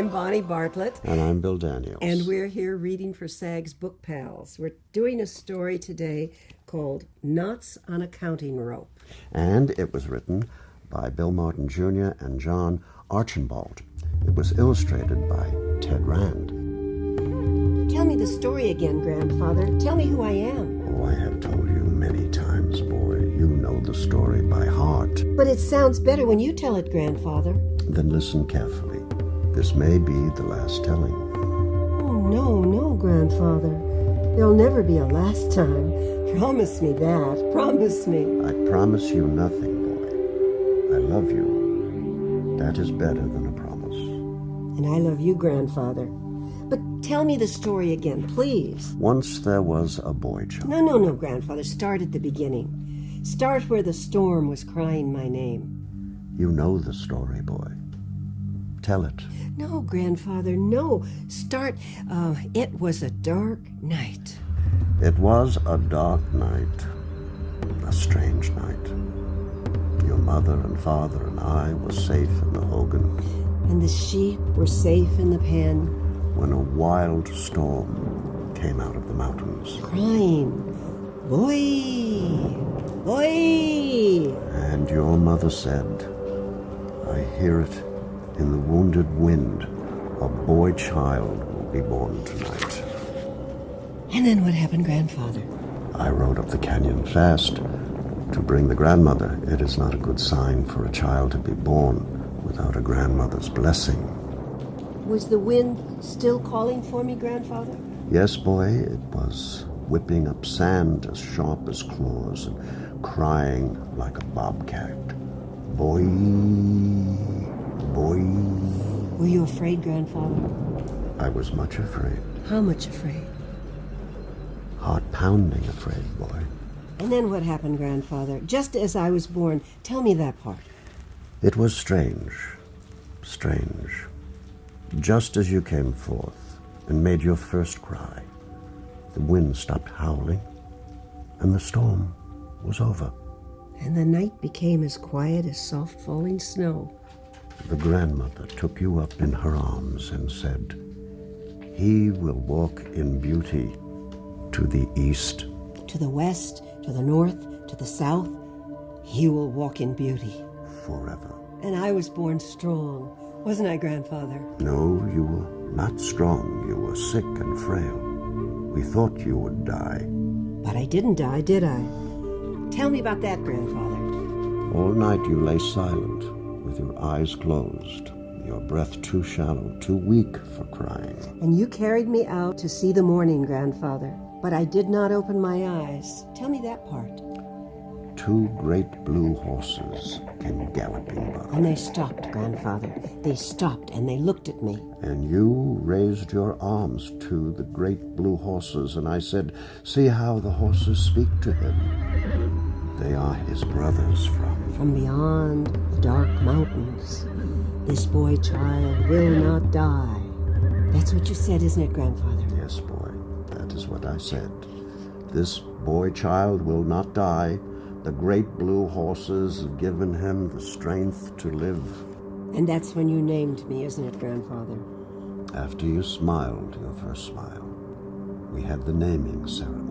I'm Bonnie Bartlett. And I'm Bill Daniels. And we're here reading for SAG's Book Pals. We're doing a story today called Knots on a Counting Rope. And it was written by Bill Martin Jr. and John Archambault. It was illustrated by Ted Rand. Tell me the story again, Grandfather. Tell me who I am. Oh, I have told you many times, boy. You know the story by heart. But it sounds better when you tell it, Grandfather. Then listen carefully. This may be the last telling. Oh, no, Grandfather. There'll never be a last time. Promise me that. Promise me. I promise you nothing, boy. I love you. That is better than a promise. And I love you, Grandfather. But tell me the story again, please. Once there was a boy child. No, Grandfather. Start at the beginning. Start where the storm was crying my name. You know the story, boy. Tell it. No, Grandfather, no. Start, it was a dark night. It was a dark night. A strange night. Your mother and father and I were safe in the Hogan. And the sheep were safe in the pen. When a wild storm came out of the mountains. Crying, boy, boy. And your mother said, I hear it in the wounded wind. A boy child will be born tonight. And then what happened, Grandfather? I rode up the canyon fast to bring the grandmother. It is not a good sign for a child to be born without a grandmother's blessing. Was the wind still calling for me, Grandfather? Yes, boy, it was whipping up sand as sharp as claws and crying like a bobcat. Boy, boy. Were you afraid, Grandfather? I was much afraid. How much afraid? Heart-pounding afraid, boy. And then what happened, Grandfather? Just as I was born. Tell me that part. It was strange. Just as you came forth and made your first cry, the wind stopped howling, and the storm was over. And the night became as quiet as soft falling snow. The grandmother took you up in her arms and said, He will walk in beauty to the east, to the west, to the north, to the south. He will walk in beauty. Forever. And I was born strong, wasn't I, Grandfather? No, you were not strong. You were sick and frail. We thought you would die. But I didn't die, did I? Tell me about that, Grandfather. All night you lay silent, with your eyes closed, your breath too shallow, too weak for crying. And you carried me out to see the morning, Grandfather. But I did not open my eyes. Tell me that part. 2 great blue horses came galloping by. And they stopped, Grandfather. They stopped and they looked at me. And you raised your arms to the great blue horses, and I said, See how the horses speak to him. They are his brothers from beyond the dark mountains. This boy child will not die. That's what you said, isn't it, Grandfather? Yes, boy. That is what I said. This boy child will not die. The great blue horses have given him the strength to live. And that's when you named me, isn't it, Grandfather? After you smiled your first smile, we had the naming ceremony.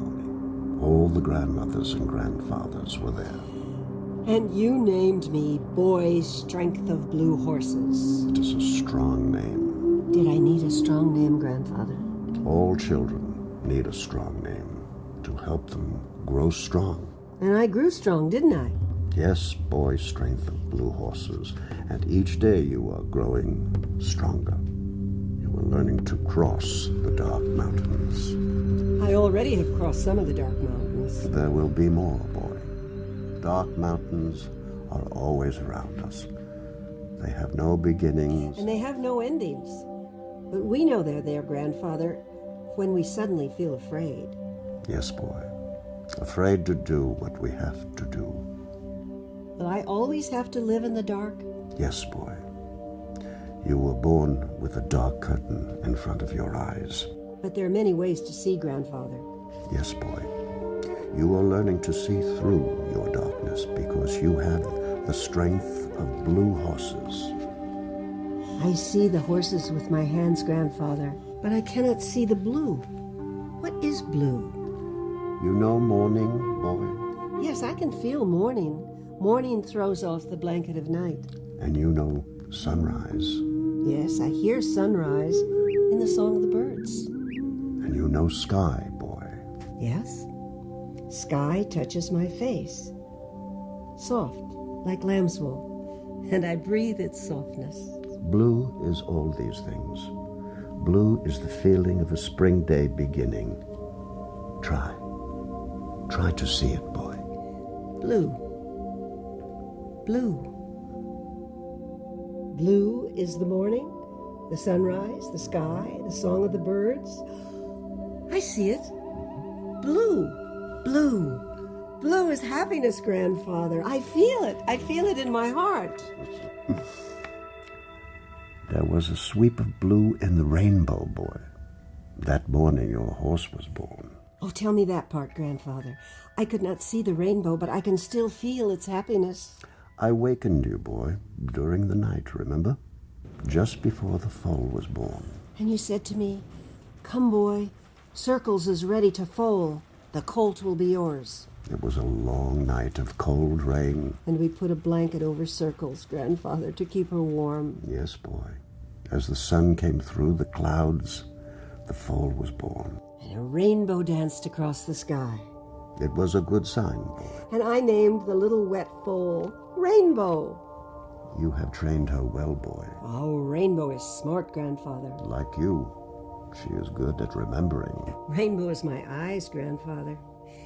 All the grandmothers and grandfathers were there. And you named me Boy Strength of Blue Horses. It is a strong name. Did I need a strong name, Grandfather? All children need a strong name to help them grow strong. And I grew strong, didn't I? Yes, Boy Strength of Blue Horses. And each day you are growing stronger. You are learning to cross the dark mountains. I already have crossed some of the dark mountains. There will be more, boy. Dark mountains are always around us. They have no beginnings. And they have no endings. But we know they're there, Grandfather, when we suddenly feel afraid. Yes, boy. Afraid to do what we have to do. Will I always have to live in the dark? Yes, boy. You were born with a dark curtain in front of your eyes. But there are many ways to see, Grandfather. Yes, boy. You are learning to see through your darkness because you have the strength of blue horses. I see the horses with my hands, grandfather, but I cannot see the blue. What is blue? You know morning, boy? Yes, I can feel morning. Morning throws off the blanket of night. And you know sunrise. Yes, I hear sunrise in the song of the birds. And you know sky, boy. Yes, sky touches my face. Soft, like lamb's wool, and I breathe its softness. Blue is all these things. Blue is the feeling of a spring day beginning. Try to see it, boy. Blue. Blue. Blue is the morning, the sunrise, the sky, the song of the birds. I see it. Blue. Blue. Blue is happiness, grandfather. I feel it. I feel it in my heart. There was a sweep of blue in the rainbow, boy. That morning your horse was born. Oh, tell me that part, grandfather. I could not see the rainbow, but I can still feel its happiness. I wakened you, boy, during the night, remember? Just before the foal was born. And you said to me, "Come, boy, Circles is ready to foal. The colt will be yours." It was a long night of cold rain. And we put a blanket over Circles, grandfather, to keep her warm. Yes, boy. As the sun came through the clouds, the foal was born. And a rainbow danced across the sky. It was a good sign, boy. And I named the little wet foal Rainbow. You have trained her well, boy. Oh, Rainbow is smart, grandfather. Like you, she is good at remembering. Rainbow is my eyes, grandfather.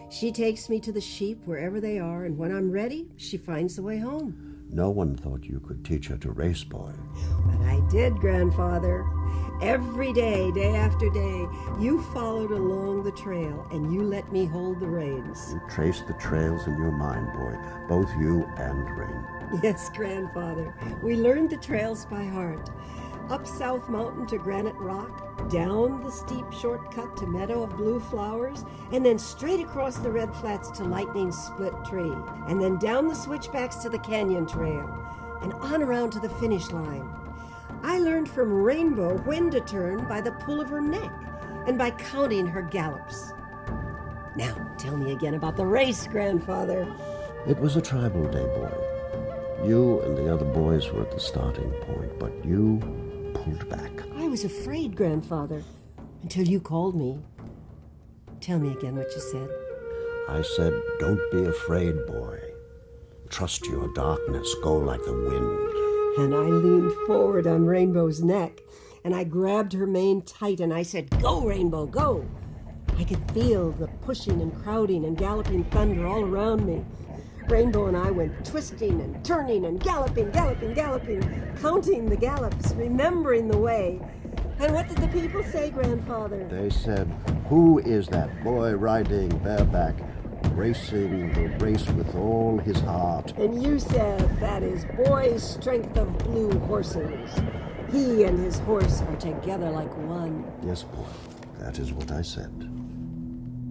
She takes me to the sheep wherever they are, and when I'm ready, she finds the way home. No one thought you could teach her to race, boy. But I did, grandfather. Every day, day after day, you followed along the trail, and you let me hold the reins. You traced the trails in your mind, boy, both you and Rain. Yes, grandfather. We learned the trails by heart. Up South Mountain to Granite Rock, down the steep shortcut to Meadow of Blue Flowers, and then straight across the Red Flats to Lightning's Split Tree, and then down the switchbacks to the Canyon Trail, and on around to the finish line. I learned from Rainbow when to turn by the pull of her neck and by counting her gallops. Now, tell me again about the race, grandfather. It was a tribal day, boy. You and the other boys were at the starting point, but you pulled back. I was afraid, grandfather, until you called me. Tell me again what you said. I said, don't be afraid, boy. Trust your darkness, go like the wind. And I leaned forward on Rainbow's neck, and I grabbed her mane tight, and I said, "Go, Rainbow, go!" I could feel the pushing and crowding and galloping thunder all around me. Rainbow and I went twisting and turning and galloping, counting the gallops, remembering the way. And what did the people say, grandfather? They said, who is that boy riding bareback, racing the race with all his heart? And you said, that is boy's strength of blue horses. He and his horse are together like one. Yes, boy, that is what I said.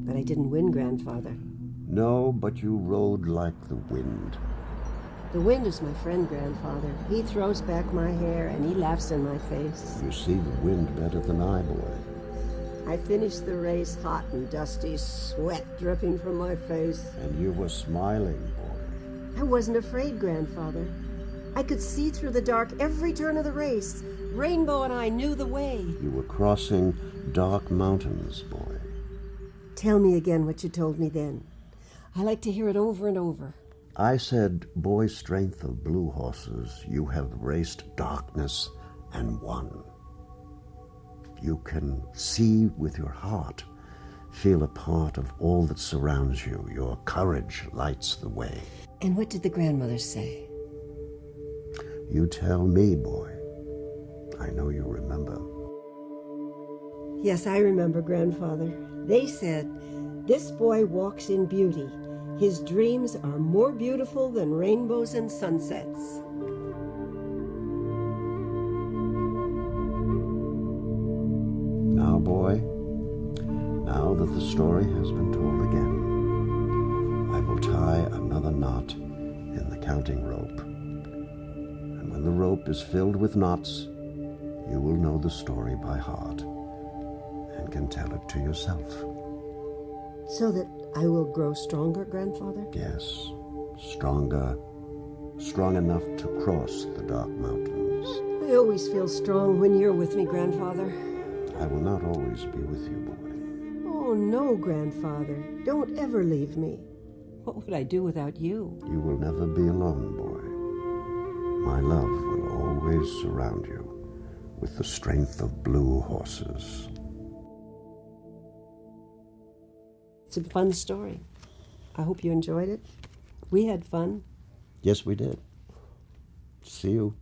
But I didn't win, grandfather. No, but you rode like the wind. The wind is my friend, grandfather. He throws back my hair and he laughs in my face. You see the wind better than I, boy. I finished the race hot and dusty, sweat dripping from my face. And you were smiling, boy. I wasn't afraid, grandfather. I could see through the dark every turn of the race. Rainbow and I knew the way. You were crossing dark mountains, boy. Tell me again what you told me then. I like to hear it over and over. I said, boy strength of blue horses, you have raced darkness and won. You can see with your heart, feel a part of all that surrounds you. Your courage lights the way. And what did the grandmothers say? You tell me, boy. I know you remember. Yes, I remember, grandfather. They said, "This boy walks in beauty. His dreams are more beautiful than rainbows and sunsets." Now, boy, now that the story has been told again, I will tie another knot in the counting rope. And when the rope is filled with knots, you will know the story by heart and can tell it to yourself. So that I will grow stronger, Grandfather? Yes, stronger, strong enough to cross the dark mountains. I always feel strong when you're with me, Grandfather. I will not always be with you, boy. Oh, no, Grandfather. Don't ever leave me. What would I do without you? You will never be alone, boy. My love will always surround you with the strength of blue horses. It's a fun story. I hope you enjoyed it. We had fun. Yes, we did. See you.